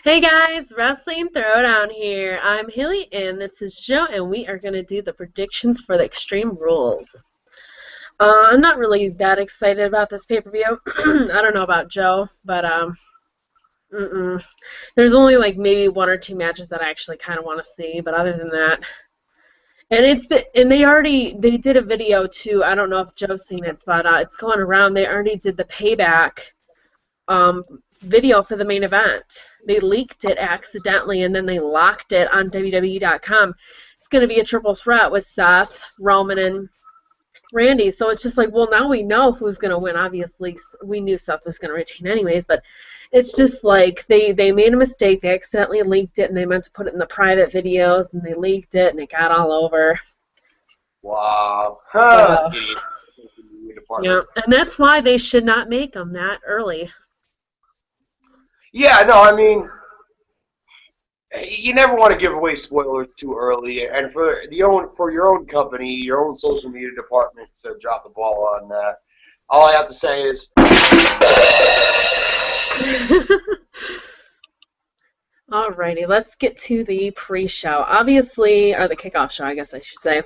Hey guys, Wrestling Throwdown here. I'm Haley and this is Joe, and we are going to do the predictions for the Extreme Rules. I'm not really that excited about this pay-per-view. I don't know about Joe, but mm-mm. There's only like maybe one or two matches that I actually kind of want to see, but other than that, and they did a video too. I don't know if Joe's seen it, but it's going around. They already did the payback um, video for the main event. They leaked it accidentally and then they locked it on WWE.com. It's going to be a triple threat with Seth, Roman, and Randy. So it's just like, well, now we know who's going to win. Obviously, we knew Seth was going to retain anyways, but it's just like they made a mistake. They accidentally leaked it and they meant to put it in the private videos and they leaked it and it got all over. Wow. But, Huh. Idiot. yeah, and that's why they should not make them that early. Yeah, no, I mean, you never want to give away spoilers too early, and for your own company, your own social media department to drop the ball on that. All I have to say is, Alrighty, let's get to the pre-show. Obviously, or the kickoff show, I guess I should say.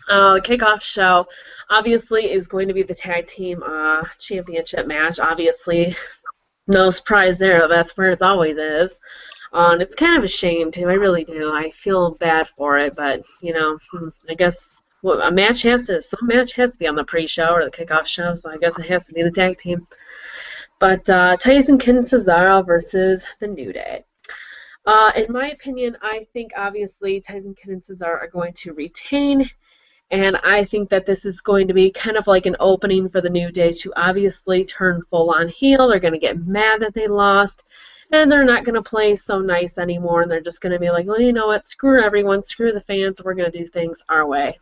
The kickoff show, obviously, is going to be the tag team championship match. Obviously, no surprise there. That's where it always is. And it's kind of a shame, too. I really do. I feel bad for it, but, I guess some match has to be on the pre-show or the kickoff show, so I guess it has to be the tag team. But Tyson Kidd and Cesaro versus The New Day. In my opinion, I think obviously Tyson Kidd and Cesaro are going to retain, and I think that this is going to be kind of like an opening for the New Day to obviously turn full on heel. They're going to get mad that they lost, and they're not going to play so nice anymore, and they're just going to be like, well, you know what, screw everyone, screw the fans, we're going to do things our way.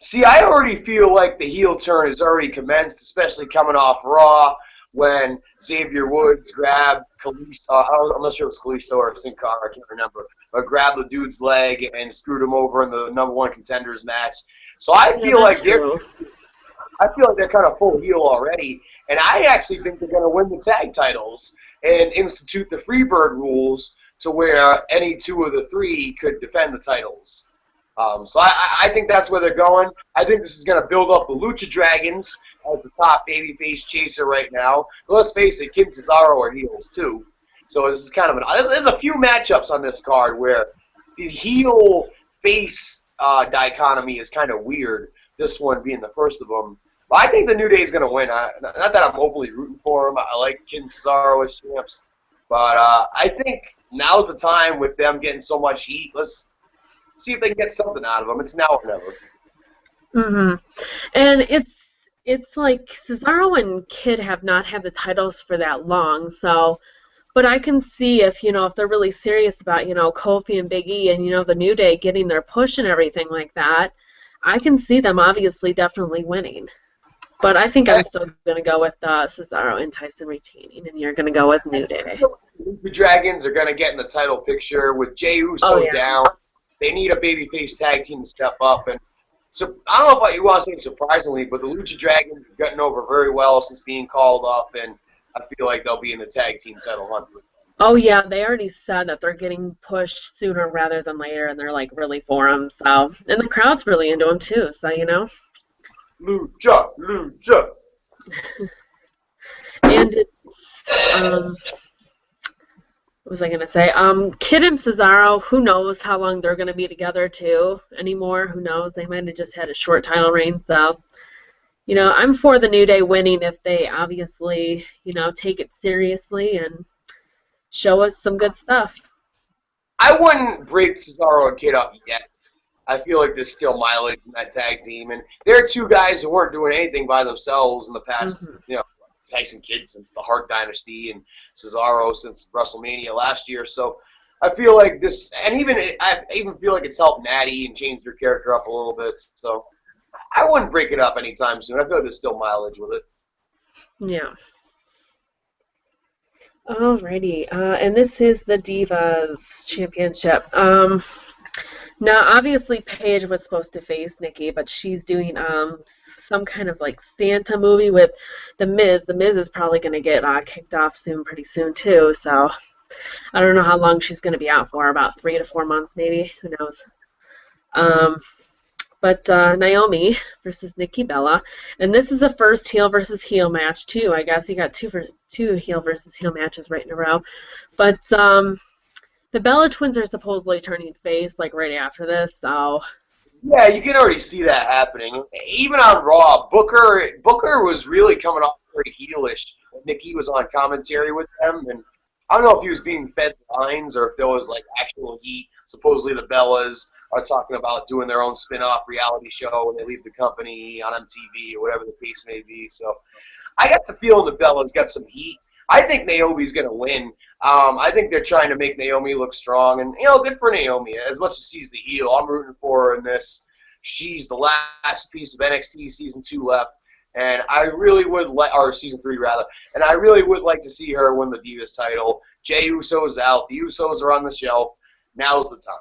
see, I already feel like the heel turn has already commenced, especially coming off Raw when Xavier Woods grabbed Kalisto. I'm not sure if it was Kalisto or Sin Cara, I can't remember, but grabbed the dude's leg and screwed him over in the number one contenders match. So I Yeah, feel that's like true. they're kind of full heel already, and I actually think they're going to win the tag titles and institute the Freebird rules to where any two of the three could defend the titles. So I think that's where they're going. I think this is going to build up the Lucha Dragons as the top babyface chaser right now. But let's face it, Kid Cesaro are heels too. So this is kind of there's a few matchups on this card where the heel face dichotomy is kind of weird. This one being the first of them. But I think the New Day is going to win. Not that I'm overly rooting for them. I like Kid Cesaro as champs. But I think now's the time with them getting so much heat. Let's see if they can get something out of them. It's now or never. And it's like Cesaro and Kidd have not had the titles for that long, so but I can see if they're really serious about, Kofi and Big E and, the New Day getting their push and everything like that, I can see them obviously definitely winning. But I think I'm still going to go with Cesaro and Tyson retaining, and you're going to go with New Day. The Dragons are going to get in the title picture with Jey Uso down. They need a babyface tag team to step up. And so I don't know if you want to say surprisingly, but the Lucha Dragons have gotten over very well since being called up, and I feel like they'll be in the tag team title hunt. Oh, yeah, they already said that they're getting pushed sooner rather than later, and they're, like, really for them. So, and the crowd's really into them, too, so, Lucha, Lucha. And it's, what was I going to say? Kidd and Cesaro, who knows how long they're going to be together, too, anymore. Who knows? They might have just had a short title reign, so... I'm for the New Day winning if they obviously, take it seriously and show us some good stuff. I wouldn't break Cesaro and Kid up yet. I feel like there's still mileage in that tag team, and there are two guys who weren't doing anything by themselves in the past. Tyson Kidd since the Hart Dynasty and Cesaro since WrestleMania last year. So I feel like this, and I even feel like it's helped Natty and changed their character up a little bit. So I wouldn't break it up anytime soon. I feel like there's still mileage with it. Yeah. Alrighty, and this is the Divas Championship. Now, obviously, Paige was supposed to face Nikki, but she's doing some kind of like Santa movie with The Miz. The Miz is probably going to get kicked off soon, pretty soon too. So I don't know how long she's going to be out for. About 3 to 4 months, maybe. Who knows? Um, but Naomi versus Nikki Bella, and this is a first heel versus heel match too. I guess you got two heel versus heel matches right in a row. But the Bella Twins are supposedly turning face like right after this, so Yeah, you can already see that happening. Even on Raw, Booker was really coming off very heelish when Nikki was on commentary with them, and I don't know if he was being fed lines or if there was like actual heat. Supposedly the Bellas are talking about doing their own spin-off reality show when they leave the company on MTV or whatever the case may be. So I got the feeling the Bellas got some heat. I think Naomi's going to win. I think they're trying to make Naomi look strong, and good for Naomi. As much as she's the heel, I'm rooting for her in this. She's the last piece of NXT season 2 left, and I really would or season 3 rather, and I really would like to see her win the Divas title. Jey Uso's out. The Usos are on the shelf. Now's the time.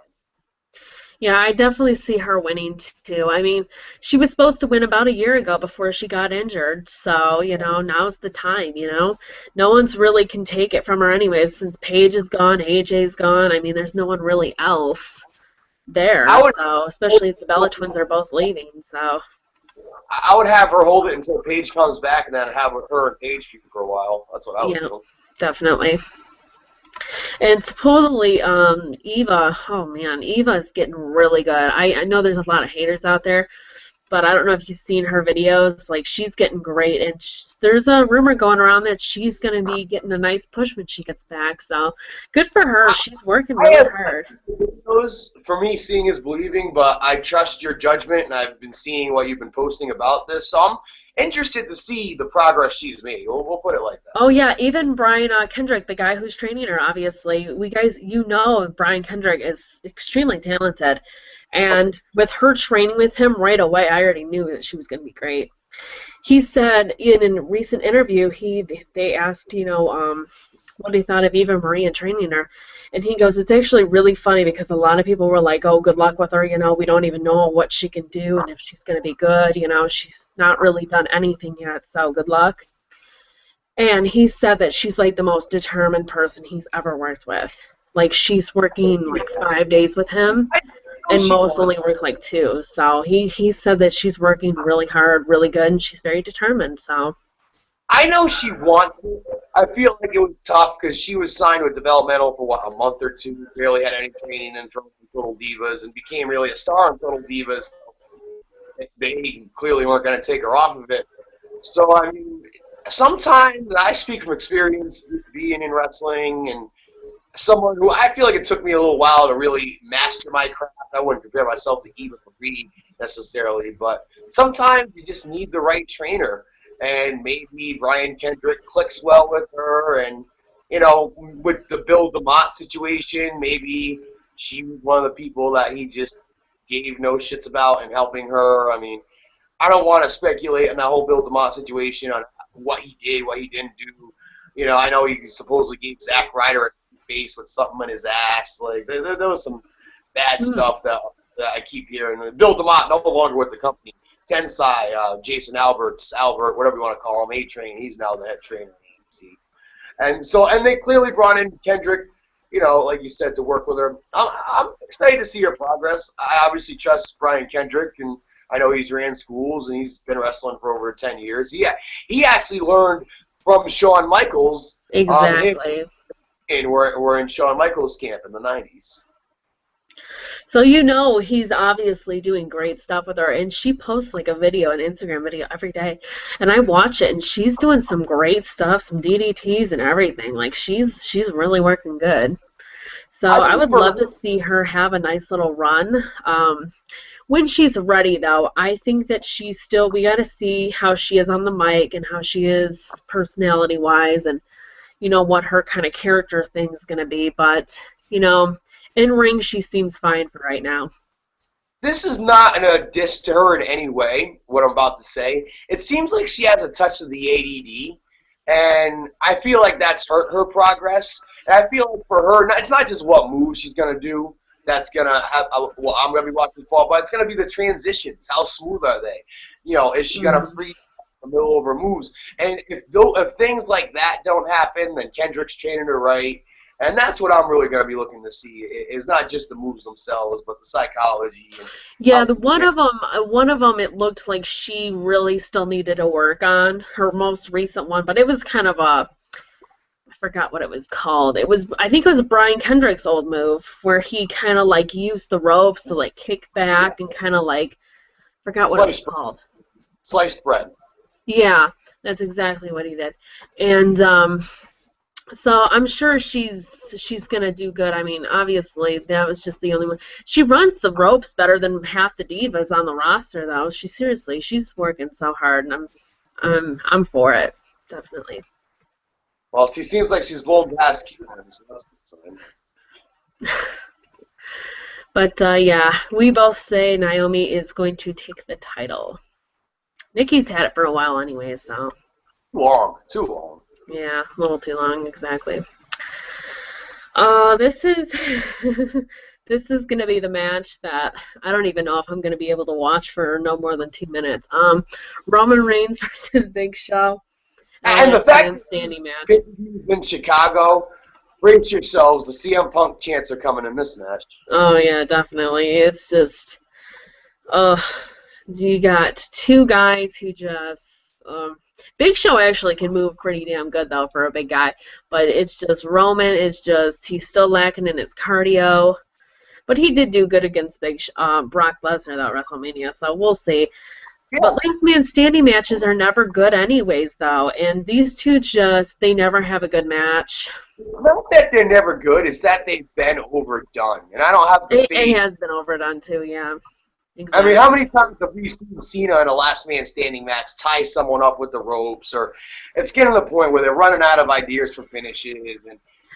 yeah, I definitely see her winning too. I mean, she was supposed to win about a year ago before she got injured, so now's the time. No one's really can take it from her anyways since Paige is gone, AJ's gone. I mean, there's no one really else there, so especially if the Bella Twins are both leaving, so. I would have her hold it until Paige comes back, and then have her and Paige feud for a while. That's what I would do. Definitely. And supposedly, Eva, oh man, Eva is getting really good. I know there's a lot of haters out there, but I don't know if you've seen her videos. Like, she's getting great, and there's a rumor going around that she's going to be getting a nice push when she gets back. So, good for her. She's working really hard. For me, seeing is believing, but I trust your judgment, and I've been seeing what you've been posting about this. So I'm interested to see the progress she's made. We'll put it like that. Oh yeah, even Brian Kendrick, the guy who's training her, obviously, Brian Kendrick is extremely talented, and with her training with him right away, I already knew that she was going to be great. He said in a recent interview, they asked, what he thought of Eva Marie and training her. And he goes, it's actually really funny because a lot of people were like, oh, good luck with her, we don't even know what she can do and if she's going to be good, she's not really done anything yet, so good luck. And he said that she's like the most determined person he's ever worked with. Like, she's working like 5 days with him, and most only work like 2. So he said that she's working really hard, really good, and she's very determined, so. I know she wants it. I feel like it was tough because she was signed with developmental for, a month or 2, barely had any training, and thrown in Total Divas, and became really a star in Total Divas. They clearly weren't going to take her off of it. So, I mean, sometimes, I speak from experience being in wrestling, and someone who I feel like it took me a little while to really master my craft. I wouldn't compare myself to Eva Marie necessarily, but sometimes you just need the right trainer. And maybe Brian Kendrick clicks well with her, and with the Bill DeMott situation, maybe she was one of the people that he just gave no shits about and helping her. I mean, I don't want to speculate on that whole Bill DeMott situation on what he did, what he didn't do. I know he supposedly gave Zack Ryder a face with something in his ass. Like, there was some bad stuff that I keep hearing. Bill DeMott no longer with the company. Tensai, Jason Albert, whatever you want to call him, A-Train, he's now the head trainer at AMC. And they clearly brought in Kendrick, like you said, to work with her. I'm excited to see her progress. I obviously trust Brian Kendrick, and I know he's ran schools, and he's been wrestling for over 10 years. He actually learned from Shawn Michaels. Exactly. And we're in Shawn Michaels' camp in the 90s. So he's obviously doing great stuff with her, and she posts like an Instagram video every day, and I watch it, and she's doing some great stuff, some DDTs and everything. Like, she's really working good. So I would love to see her have a nice little run. When she's ready, though, I think that we got to see how she is on the mic and how she is personality-wise, and what her kind of character thing is going to be. But in ring, she seems fine for right now. This is not a diss to her in any way, what I'm about to say. It seems like she has a touch of the ADD, and I feel like that's hurt her progress. And I feel like for her, it's not just what moves she's going to do. that's gonna have. Well, I'm gonna be watching fall, but it's gonna be the transitions. How smooth are they? Is she gonna freeze in the middle of her moves? And if things like that don't happen, then Kendrick's training her right. And that's what I'm really going to be looking to see. Is not just the moves themselves, but the psychology. Yeah, one of them, it looked like she really still needed to work on her most recent one, but it was kind of I forgot what it was called. I think it was Brian Kendrick's old move where he kind of like used the ropes to like kick back and kind of like forgot what it was called. Sliced bread. Yeah, that's exactly what he did, and so I'm sure she's gonna do good. I mean, obviously that was just the only one. She runs the ropes better than half the divas on the roster, though. She's working so hard, and I'm for it, definitely. Well, she seems like she's blown past Cuban, so that's a good sign. But yeah, we both say Naomi is going to take the title. Nikki's had it for a while anyway, so. Too long. Yeah, a little too long, exactly. This is this is gonna be the match that I don't even know if I'm gonna be able to watch for no more than 2 minutes. Roman Reigns versus Big Show. And the fact that in Chicago, brace yourselves. The CM Punk chants are coming in this match. Oh yeah, definitely. It's just, you got two guys who just. Big Show actually can move pretty damn good, though, for a big guy. But it's just, Roman is just, he's still lacking in his cardio. But he did do good against Brock Lesnar at WrestleMania, so we'll see. Yeah. But last man standing matches are never good anyways, though. And these two they never have a good match. Not that they're never good, it's that they've been overdone. And I don't have the faith. It has been overdone, too, yeah. Exactly. I mean, how many times have we seen Cena in a last man standing match tie someone up with the ropes, or it's getting to the point where they're running out of ideas for finishes,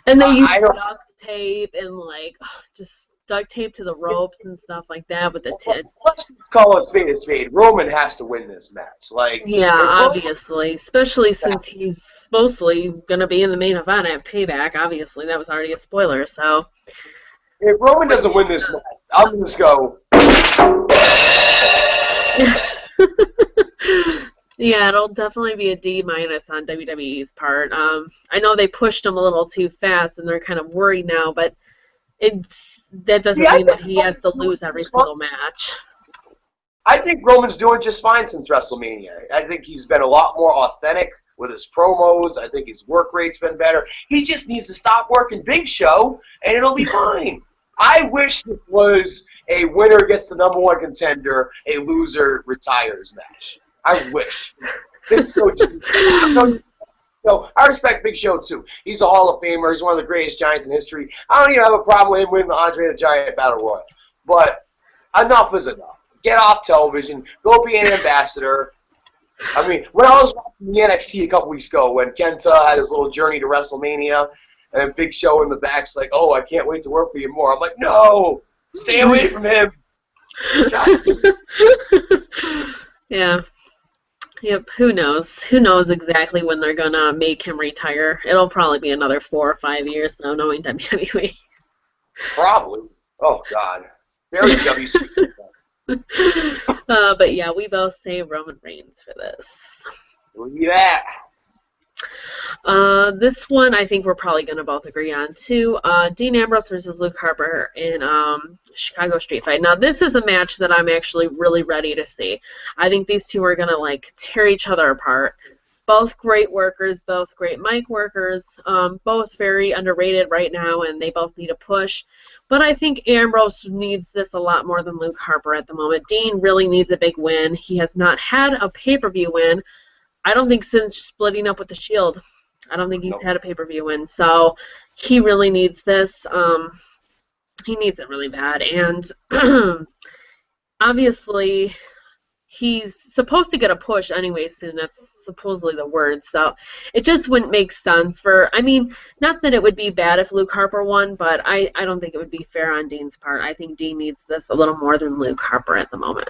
and they use duct tape and like just duct tape to the ropes and stuff like that with the tip. Let's call it spade a spade. Roman has to win this match, obviously, especially since he's supposedly going to be in the main event at Payback. Obviously, that was already a spoiler. So if Roman doesn't win this match, I'm just go. Yeah, it'll definitely be a D- on WWE's part. I know they pushed him a little too fast, and they're kind of worried now, but that doesn't mean that he has to lose every single match. I think Roman's doing just fine since WrestleMania. I think he's been a lot more authentic with his promos. I think his work rate's been better. He just needs to stop working Big Show, and it'll be fine. I wish it was a winner gets the number one contender, a loser retires match. I wish. Big Show too. I respect Big Show too. He's a Hall of Famer. He's one of the greatest Giants in history. I don't even have a problem with him winning the Andre the Giant Battle Royal. But enough is enough. Get off television. Go be an ambassador. I mean, when I was watching the NXT a couple weeks ago, when Kenta had his little journey to WrestleMania, and Big Show in the back's like, "Oh, I can't wait to work for you more." I'm like, "No, stay away from him." Yeah. Yep. Who knows? Who knows exactly when they're gonna make him retire? It'll probably be another 4 or 5 years, though, knowing WWE. Probably. Oh God. Very WC. But yeah, we both say Roman Reigns for this. Yeah. This one I think we're probably going to both agree on too. Dean Ambrose versus Luke Harper in Chicago Street Fight. Now this is a match that I'm actually really ready to see. I think these two are going to like tear each other apart. Both great workers, both great mic workers, both very underrated right now, and they both need a push. But I think Ambrose needs this a lot more than Luke Harper at the moment. Dean really needs a big win. He has not had a pay-per-view win, I don't think, since splitting up with the Shield. I don't think he's had a pay-per-view win. So he really needs this. He needs it really bad. And obviously he's supposed to get a push anyway soon. That's supposedly the word. So it just wouldn't make sense for, I mean, not that it would be bad if Luke Harper won, but I don't think it would be fair on Dean's part. I think Dean needs this a little more than Luke Harper at the moment.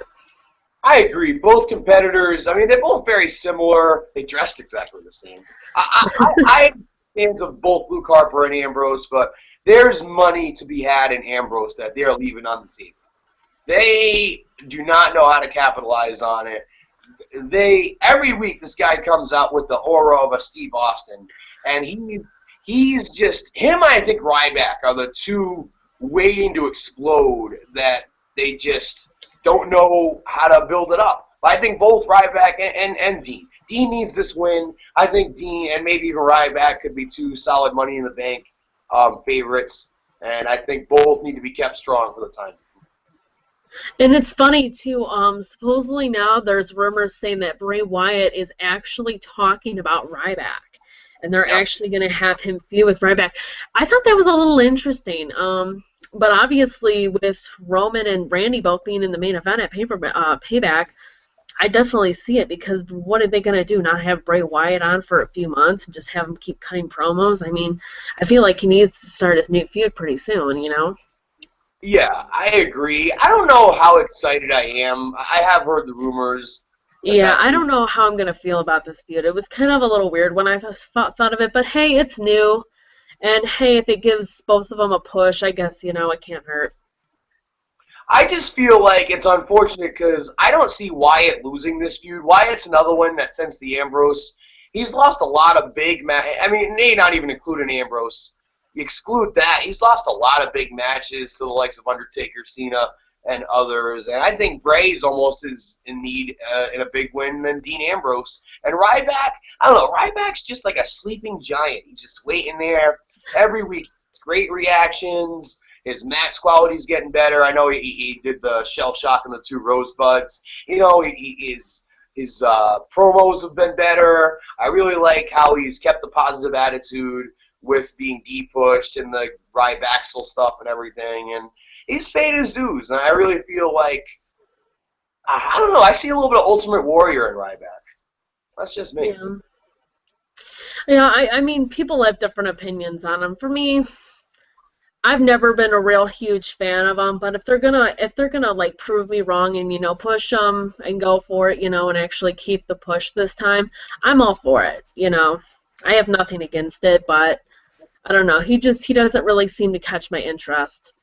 I agree. Both competitors, I mean, they're both very similar. They dressed exactly the same. I am fans of both Luke Harper and Ambrose, but there's money to be had in Ambrose that they're leaving on the table. They do not know how to capitalize on it. Every week this guy comes out with the aura of a Steve Austin, and he's just him. I think Ryback are the two waiting to explode that they just don't know how to build it up. But I think both Ryback and Dean. Dean needs this win. I think Dean and maybe even Ryback could be two solid Money in the Bank favorites, and I think both need to be kept strong for the time. And it's funny, too, supposedly now there's rumors saying that Bray Wyatt is actually talking about Ryback, and they're actually going to have him feud with Ryback. I thought that was a little interesting, but obviously with Roman and Randy both being in the main event at Payback, I definitely see it, because what are they going to do, not have Bray Wyatt on for a few months and just have him keep cutting promos? I mean, I feel like he needs to start his new feud pretty soon, you know? Yeah, I agree. I don't know how excited I am. I have heard the rumors. Yeah, I don't know how I'm going to feel about this feud. It was kind of a little weird when I first thought of it, but hey, it's new. And hey, if it gives both of them a push, I guess, you know, it can't hurt. I just feel like it's unfortunate because I don't see Wyatt losing this feud. Wyatt's another one that since the Ambrose, he's lost a lot of big matches. I mean, not even including Ambrose. You exclude that, he's lost a lot of big matches to the likes of Undertaker, Cena, and others. And I think Bray's almost is in need in a big win than Dean Ambrose. And Ryback, I don't know, Ryback's just like a sleeping giant. He's just waiting there every week. It's great reactions. His match quality's getting better. I know he did the shell shock and the two rosebuds. You know, his promos have been better. I really like how he's kept a positive attitude with being de-pushed and the Rybacksel stuff and everything, and he's paid his dues, and I really feel like, I don't know, I see a little bit of Ultimate Warrior in Ryback. That's just me. Yeah, I mean, people have different opinions on him. For me, I've never been a real huge fan of them, but if they're gonna like prove me wrong and, you know, push them and go for it, you know, and actually keep the push this time, I'm all for it, you know. I have nothing against it, but I don't know. He doesn't really seem to catch my interest.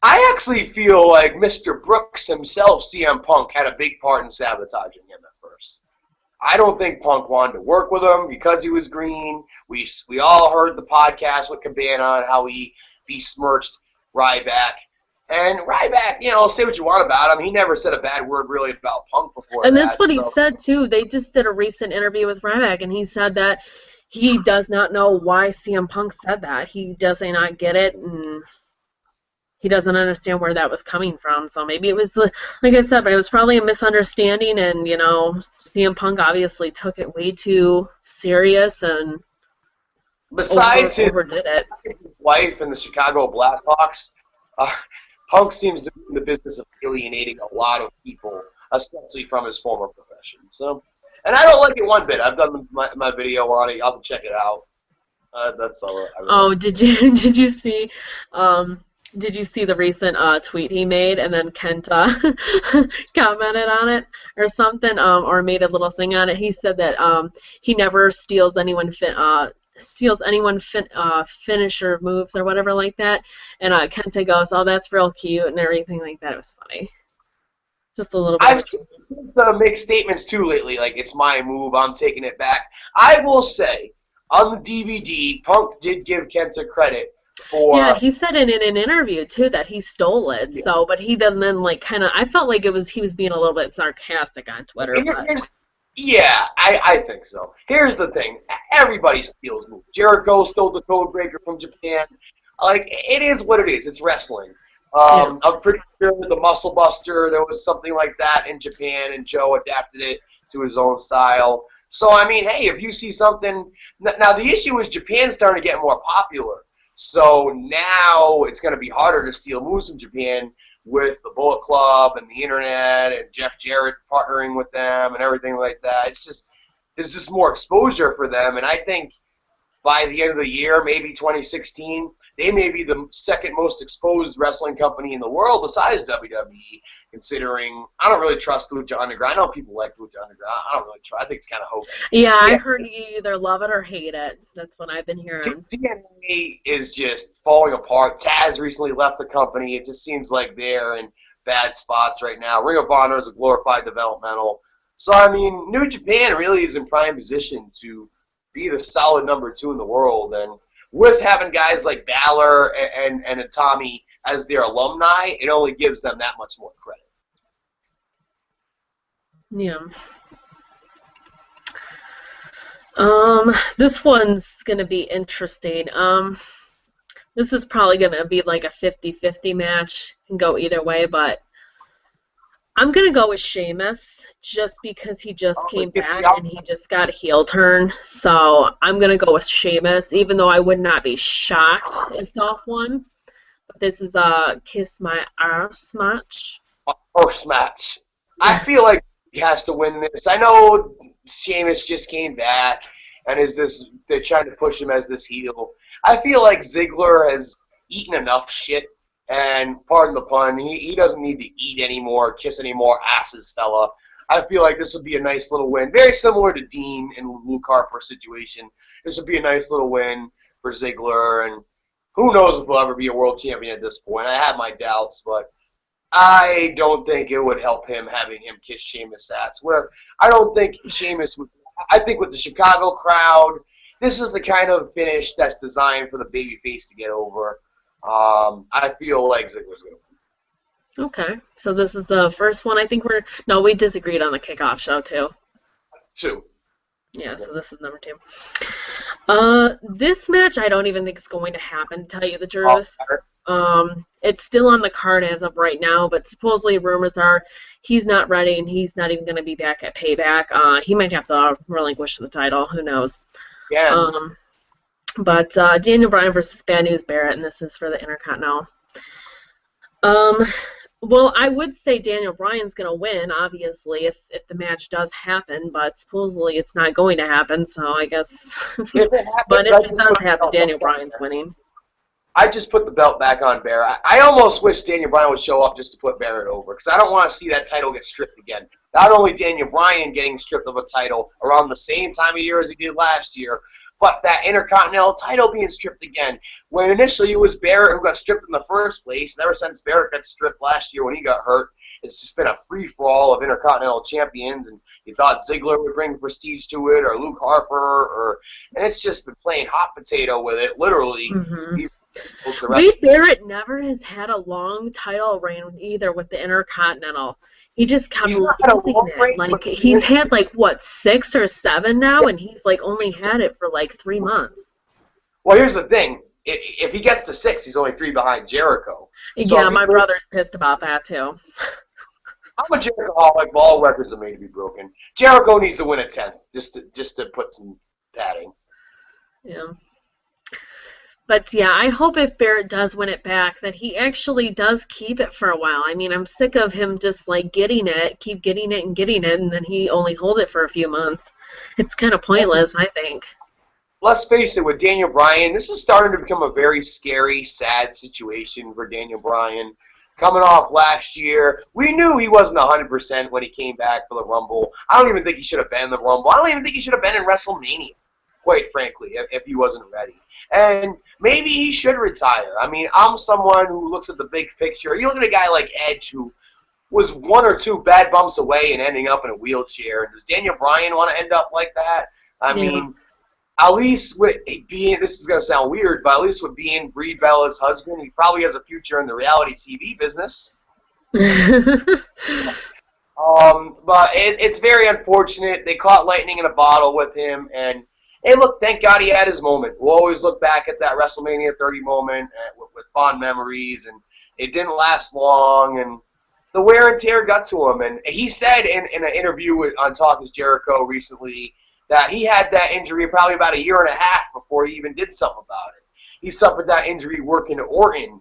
I actually feel like Mr. Brooks himself, CM Punk, had a big part in sabotaging him at first. I don't think Punk wanted to work with him because he was green. We all heard the podcast with Cabana on how he besmirched Ryback. And Ryback, you know, say what you want about him. He never said a bad word really about Punk before. And that's what he said, too. They just did a recent interview with Ryback, and he said that he does not know why CM Punk said that. He does not get it, and he doesn't understand where that was coming from. So maybe it was, like I said, but it was probably a misunderstanding, and, you know, CM Punk obviously took it way too serious and besides overdid it. His wife and the Chicago Blackhawks, Punk seems to be in the business of alienating a lot of people, especially from his former profession. So, and I don't like it one bit. I've done my video on it. Y'all can check it out. That's all. Did you see? Did you see the recent tweet he made, and then Kenta commented on it or something, or made a little thing on it? He said that he never steals anyone finisher moves or whatever like that, and Kenta goes, "Oh, that's real cute," and everything like that. It was funny. Just a little bit. I've seen the mixed statements too lately, like it's my move, I'm taking it back. I will say, on the DVD, Punk did give Kenta credit for. Yeah, he said in an interview too that he stole it. Yeah. So, but he then like kind of, I felt like he was being a little bit sarcastic on Twitter. Yeah, I think so. Here's the thing: everybody steals moves. Jericho stole the Code Breaker from Japan. Like, it is what it is. It's wrestling. I'm pretty sure the Muscle Buster, there was something like that in Japan, and Joe adapted it to his own style. So, I mean, hey, if you see something... Now, the issue is Japan's starting to get more popular. So now it's going to be harder to steal moves from Japan with the Bullet Club and the Internet and Jeff Jarrett partnering with them and everything like that. There's just more exposure for them, and I think by the end of the year, maybe 2016, they may be the second most exposed wrestling company in the world besides WWE, considering I don't really trust Lucha Underground. I know people like Lucha Underground. I don't really trust. I think it's kind of hokey. Yeah, I've heard you either love it or hate it. That's what I've been hearing. TNA is just falling apart. Taz recently left the company. It just seems like they're in bad spots right now. Ring of Honor is a glorified developmental. So, I mean, New Japan really is in prime position to be the solid number 2 in the world. And with having guys like Balor and Itami as their alumni, it only gives them that much more credit. Yeah. This one's going to be interesting. This is probably going to be like a 50-50 match. Can go either way, but I'm going to go with Sheamus just because he just came back and he just got a heel turn. So I'm going to go with Sheamus, even though I would not be shocked if Dolph won. But this is a Kiss My Arse match. Arse match. I feel like he has to win this. I know Sheamus just came back and they're trying to push him as this heel. I feel like Ziggler has eaten enough shit, and pardon the pun, he doesn't need to eat anymore, kiss any more asses, fella. I feel like this would be a nice little win. Very similar to Dean and Luke Harper's situation. This would be a nice little win for Ziggler, and who knows if he'll ever be a world champion at this point. I have my doubts, but I don't think it would help him having him kiss Sheamus' ass. Where I don't think Sheamus would. I think with the Chicago crowd, this is the kind of finish that's designed for the babyface to get over. I feel like Ziggler's going to win. Okay, so this is the first one. I think we disagreed on the kickoff show too. 2. Yeah, so this is number 2. This match I don't even think is going to happen, to tell you the truth. It's still on the card as of right now, but supposedly rumors are he's not ready and he's not even going to be back at Payback. He might have to relinquish the title. Who knows? Yeah. But Daniel Bryan versus Bad News Barrett, and this is for the Intercontinental. Well, I would say Daniel Bryan's going to win, obviously, if the match does happen, but supposedly it's not going to happen, so I guess. But if it does happen, Daniel Bryan's winning. I just put the belt back on Barrett. I almost wish Daniel Bryan would show up just to put Barrett over, because I don't want to see that title get stripped again. Not only Daniel Bryan getting stripped of a title around the same time of year as he did last year, but that Intercontinental title being stripped again. When initially it was Barrett who got stripped in the first place, and ever since Barrett got stripped last year when he got hurt, it's just been a free-for-all of Intercontinental champions, and you thought Ziggler would bring prestige to it, or Luke Harper, and it's just been playing hot potato with it, literally. Mm-hmm. Wade Barrett never has had a long title reign either with the Intercontinental. He just kept losing it. Like he's had 6 or 7 now, and he's only had it for 3 months. Well, here's the thing: if he gets to 6, he's only 3 behind Jericho. So yeah, my brother's pissed about that too. I'm a Jericho-holic, but all records are made to be broken. Jericho needs to win a 10th just to put some padding. Yeah. But yeah, I hope if Barrett does win it back that he actually does keep it for a while. I mean, I'm sick of him just getting it, keep getting it and getting it, and then he only holds it for a few months. It's kind of pointless, I think. Let's face it, with Daniel Bryan, this is starting to become a very scary, sad situation for Daniel Bryan. Coming off last year, we knew he wasn't 100% when he came back for the Rumble. I don't even think he should have been in the Rumble. I don't even think he should have been in WrestleMania, quite frankly, if he wasn't ready. And maybe he should retire. I mean, I'm someone who looks at the big picture. You look at a guy like Edge who was 1 or 2 bad bumps away and ending up in a wheelchair. Does Daniel Bryan want to end up like that? I mean, at least with being, this is going to sound weird, but at least with being Brie Bella's husband, he probably has a future in the reality TV business. But it's very unfortunate. They caught lightning in a bottle with him, and hey, look, thank God he had his moment. We'll always look back at that WrestleMania 30 moment with fond memories, and it didn't last long, and the wear and tear got to him. And he said in an interview on Talk Is Jericho recently that he had that injury probably about 1.5 years before he even did something about it. He suffered that injury working at Orton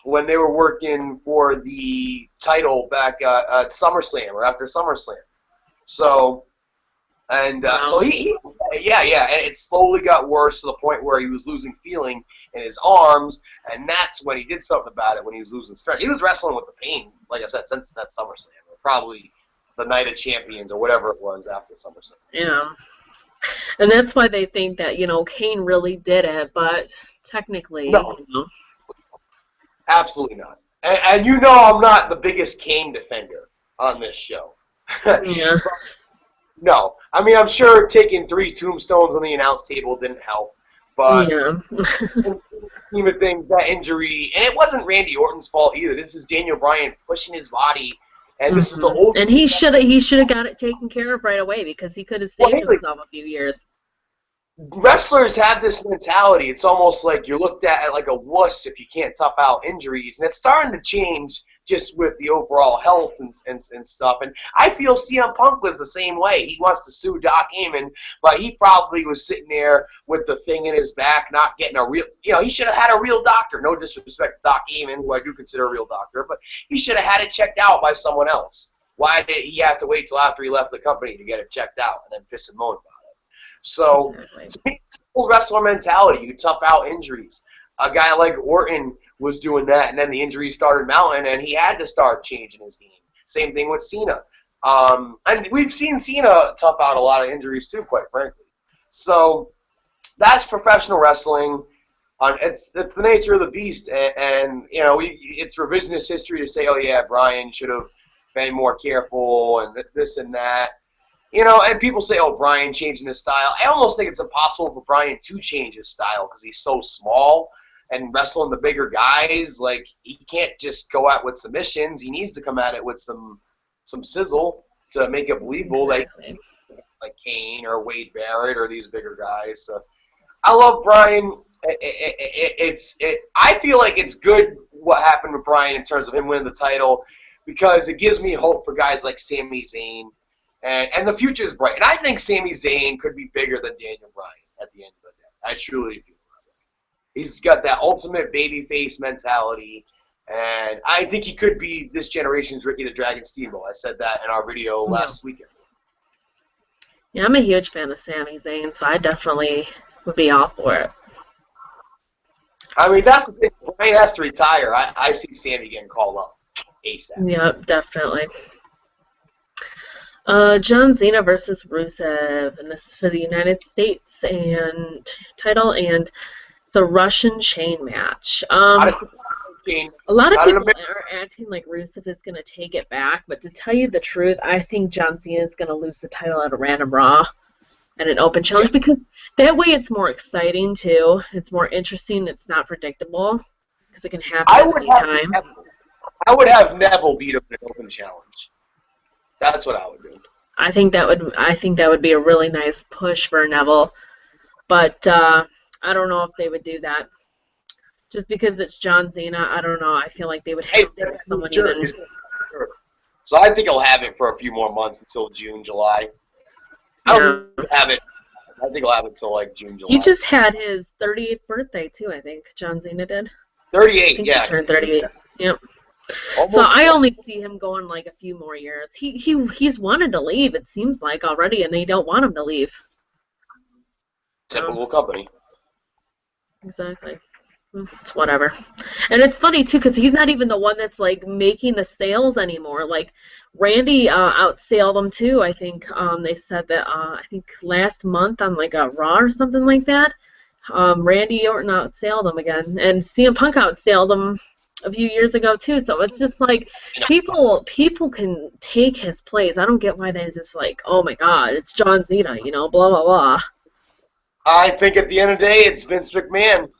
when they were working for the title back at SummerSlam or after SummerSlam. So And Wow. so yeah, and it slowly got worse to the point where he was losing feeling in his arms, and that's when he did something about it, when he was losing strength. He was wrestling with the pain, like I said, since that SummerSlam, or probably the Night of Champions or whatever it was after SummerSlam. Yeah. And that's why they think that, Kane really did it, but technically, No. Absolutely not. And you know I'm not the biggest Kane defender on this show. Yeah. No. I mean, I'm sure taking 3 tombstones on the announce table didn't help. But Yeah. in the scheme of things, that injury, and it wasn't Randy Orton's fault either. This is Daniel Bryan pushing his body, and this is the old. And he should have got it taken care of right away, because he could have saved himself a few years. Wrestlers have this mentality. It's almost like you're looked at like a wuss if you can't tough out injuries, and it's starting to change just with the overall health and stuff. And I feel CM Punk was the same way. He wants to sue Doc Heyman, but he probably was sitting there with the thing in his back, not getting a real. He should have had a real doctor. No disrespect to Doc Heyman, who I do consider a real doctor, but he should have had it checked out by someone else. Why did he have to wait till after he left the company to get it checked out and then piss and moan about it? So, it's a whole wrestler mentality. You tough out injuries. A guy like Orton was doing that, and then the injuries started mounting, and he had to start changing his game. Same thing with Cena. And we've seen Cena tough out a lot of injuries too, quite frankly. So, that's professional wrestling. It's the nature of the beast, and it's revisionist history to say, oh yeah, Bryan should have been more careful, and this and that. And people say, oh, Bryan changing his style. I almost think it's impossible for Bryan to change his style because he's so small and wrestling the bigger guys. Like, he can't just go at with submissions. He needs to come at it with some sizzle to make it believable, like Kane or Wade Barrett or these bigger guys. So I love Bryan. I feel like it's good what happened with Bryan in terms of him winning the title, because it gives me hope for guys like Sami Zayn. And the future is bright. And I think Sami Zayn could be bigger than Daniel Bryan at the end of the day. I truly feel that way. He's got that ultimate babyface mentality. And I think he could be this generation's Ricky the Dragon Steamboat. I said that in our video last weekend. Yeah, I'm a huge fan of Sami Zayn, so I definitely would be all for it. I mean, that's the thing. Bryan has to retire. I see Sami getting called up ASAP. Yep, definitely. John Cena versus Rusev, and this is for the United States and title, and it's a Russian chain match. A lot of people are acting like Rusev is going to take it back, but to tell you the truth, I think John Cena is going to lose the title at a Random Raw and an open challenge, because that way it's more exciting too. It's more interesting. It's not predictable because it can happen at any time. I would have Neville beat him in an open challenge. That's what I would do. I think that would be a really nice push for Neville, but I don't know if they would do that. Just because it's John Cena, I don't know. I feel like they would have to have someone even. So I think he'll have it for a few more months until June, July. I don't have it. I think he'll have it until like June, July. He just had his 38th birthday too. I think John Cena did. 38. I think he turned 38. Yep. Almost. So I only see him going like a few more years. He's wanted to leave, it seems like, already, and they don't want him to leave. Typical company. Exactly. It's whatever. And it's funny too, because he's not even the one that's like making the sales anymore. Like Randy outsailed him too. I think they said that I think last month on like a Raw or something like that. Randy Orton outsailed him again, and CM Punk outsailed him a few years ago too. So it's just like people can take his place. I don't get why they're just like, oh my God, it's John Cena, blah blah blah. I think at the end of the day, it's Vince McMahon.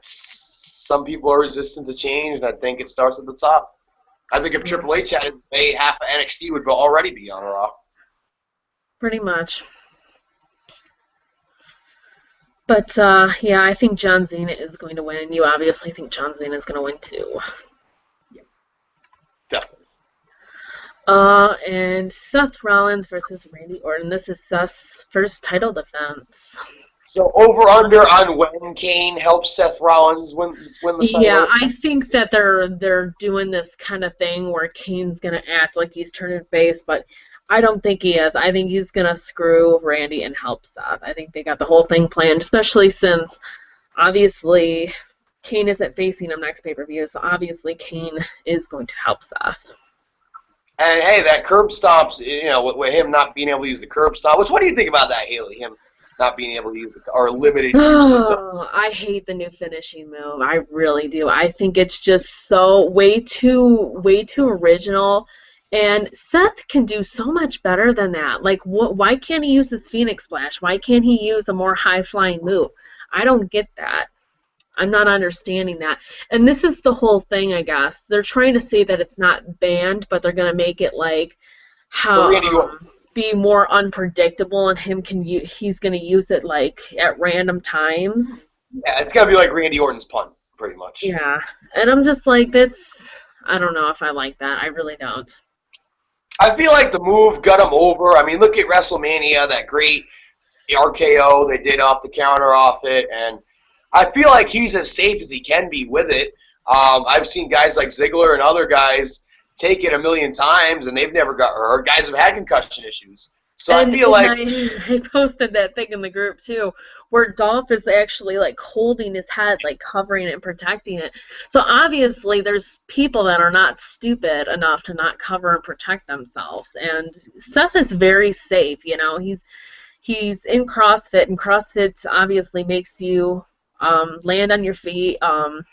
Some people are resistant to change, and I think it starts at the top. I think if Triple H had it, half of NXT would already be on Raw. Pretty much. But, yeah, I think John Cena is going to win. You obviously think John Cena is going to win, too. Yeah, definitely. And Seth Rollins versus Randy Orton. This is Seth's first title defense. So over/under on when Kane helps Seth Rollins win the title? Yeah, I think that they're doing this kind of thing where Kane's going to act like he's turning face, but I don't think he is. I think he's gonna screw Randy and help Seth. I think they got the whole thing planned, especially since obviously Kane isn't facing him next pay-per-view, so obviously Kane is going to help Seth. And hey, that curb stomps, with him not being able to use the curb stomp. What do you think about that, Haley? Him not being able to use or limited use. I hate the new finishing move. I really do. I think it's just so way too original. And Seth can do so much better than that. Like, why can't he use his Phoenix Splash? Why can't he use a more high-flying move? I don't get that. I'm not understanding that. And this is the whole thing, I guess. They're trying to say that it's not banned, but they're going to make it like how be more unpredictable, and he's going to use it like at random times. Yeah, it's going to be like Randy Orton's punt, pretty much. Yeah, and I'm just like, I don't know if I like that. I really don't. I feel like the move got him over. I mean, look at WrestleMania, that great RKO they did off the counter off it, and I feel like he's as safe as he can be with it. I've seen guys like Ziggler and other guys take it a million times, and they've never got hurt. Guys have had concussion issues. So I feel like I posted that thing in the group too, where Dolph is actually like holding his head, like covering it and protecting it. So obviously there's people that are not stupid enough to not cover and protect themselves. And Seth is very safe, he's in CrossFit, and CrossFit obviously makes you land on your feet,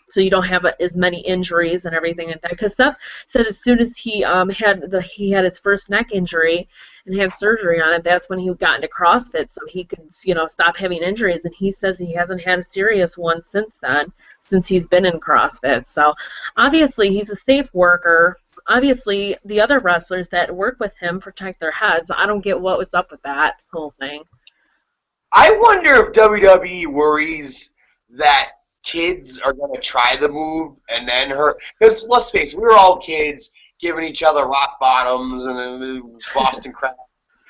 so you don't have as many injuries and everything like that. Because Seth said as soon as he had his first neck injury and had surgery on it, that's when he got into CrossFit, so he could stop having injuries. And he says he hasn't had a serious one since then, since he's been in CrossFit. So obviously he's a safe worker. Obviously the other wrestlers that work with him protect their heads. I don't get what was up with that whole thing. I wonder if WWE worries that kids are going to try the move and then hurt. Because let's face it, we were all kids giving each other rock bottoms and Boston Crab,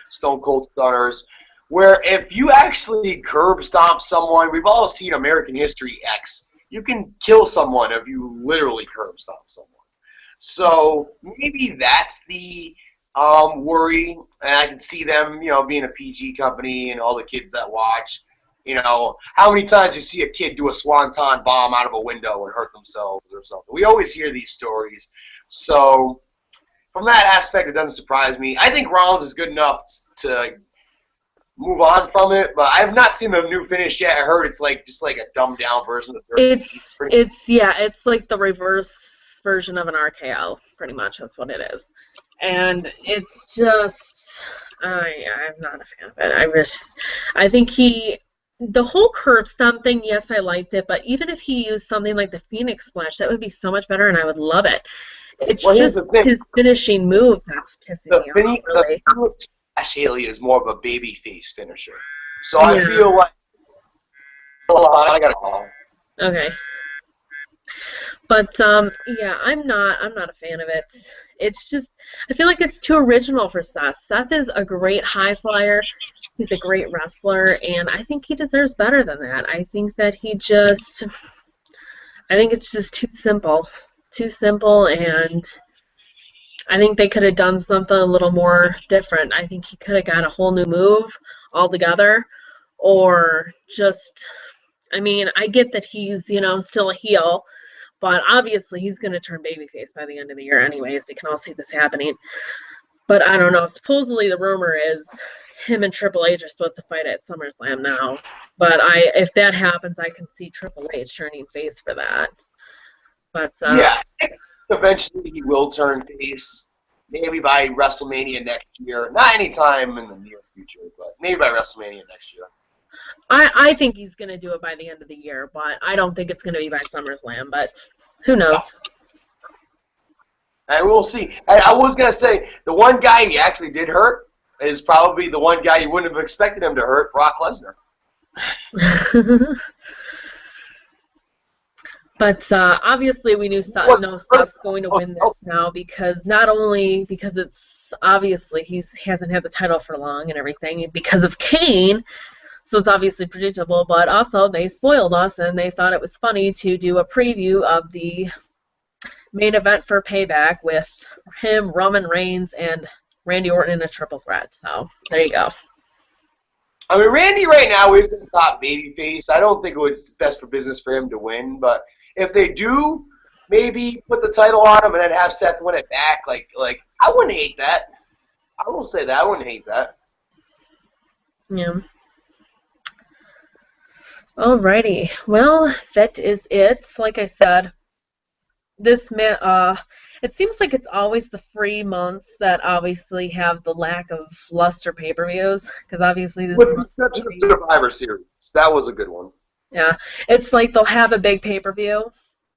Stone Cold Stunners. Where if you actually curb stomp someone, we've all seen American History X. You can kill someone if you literally curb stomp someone. So maybe that's the worry, and I can see them, being a PG company and all the kids that watch. How many times you see a kid do a swanton bomb out of a window and hurt themselves or something? We always hear these stories. So from that aspect, it doesn't surprise me. I think Rollins is good enough to move on from it, but I've not seen the new finish yet. I heard it's just like a dumbed down version of the it's like the reverse version of an RKO, pretty much. That's what it is. And it's just, I'm not a fan of it. I think the whole curb stomp thing, yes, I liked it, but even if he used something like the Phoenix Splash, that would be so much better, and I would love it. It's just his finishing move that's pissing me off, really. The Phoenix Splash, Haley, is more of a babyface finisher. So I feel like I got to call. Okay. But yeah, I'm not a fan of it. It's just, I feel like it's too original for Seth. Seth is a great high flyer. He's a great wrestler, and I think he deserves better than that. I think it's just too simple. Too simple, and I think they could have done something a little more different. I think he could have got a whole new move altogether, or just, I mean, I get that he's, still a heel, but obviously he's going to turn babyface by the end of the year anyways. We can all see this happening. But I don't know. Supposedly the rumor is him and Triple H are supposed to fight at SummerSlam now. But if that happens, I can see Triple H turning face for that. But yeah, eventually he will turn face. Maybe by WrestleMania next year. Not anytime in the near future, but maybe by WrestleMania next year. I think he's going to do it by the end of the year, but I don't think it's going to be by SummerSlam, but who knows? And we'll see. I was going to say, the one guy he actually did hurt is probably the one guy you wouldn't have expected him to hurt, Brock Lesnar. But obviously we knew Seth's going to win this now, because not only because it's obviously he hasn't had the title for long and everything, because of Kane, so it's obviously predictable, but also they spoiled us and they thought it was funny to do a preview of the main event for Payback with him, Roman Reigns, and Randy Orton in a triple threat. So there you go. I mean, Randy right now is the top babyface. I don't think it was best for business for him to win, but if they do, maybe put the title on him and then have Seth win it back. Like I wouldn't hate that. I will say that I wouldn't hate that. Yeah. Alrighty. Well, that is it. Like I said, it seems like it's always the free months that obviously have the lack of luster pay-per-views, because obviously this With the month, exception of Survivor Series, that was a good one. yeah, it's like they'll have a big pay-per-view,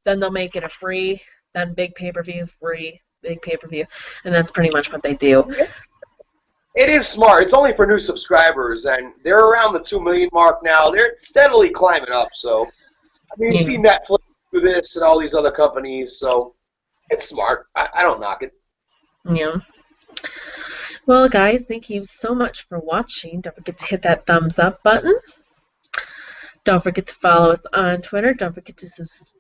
then they'll make it a free, then big pay-per-view, free, big pay-per-view, and that's pretty much what they do. It is smart. It's only for new subscribers, and they're around the 2 million mark now. They're steadily climbing up. So, I mean, you see Netflix do this and all these other companies, so it's smart. I don't knock it. Yeah. Well, guys, thank you so much for watching. Don't forget to hit that thumbs up button. Don't forget to follow us on Twitter. Don't forget to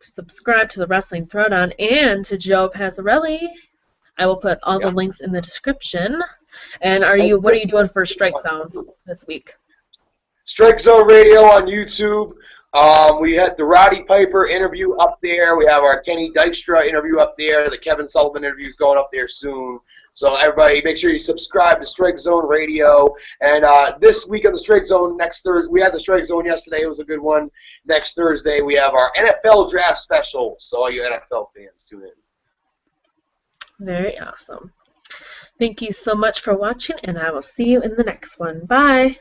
subscribe to the Wrestling Throwdown and to Joe Pazzarelli. I will put all the links in the description. And what are you doing for Strike Zone this week? Strike Zone Radio on YouTube. We had the Roddy Piper interview up there. We have our Kenny Dykstra interview up there. The Kevin Sullivan interview is going up there soon. So everybody, make sure you subscribe to Strike Zone Radio. And this week on the Strike Zone, next Thursday, we had the Strike Zone yesterday. It was a good one. Next Thursday, we have our NFL Draft Special. So all you NFL fans, tune in. Very awesome. Thank you so much for watching, and I will see you in the next one. Bye.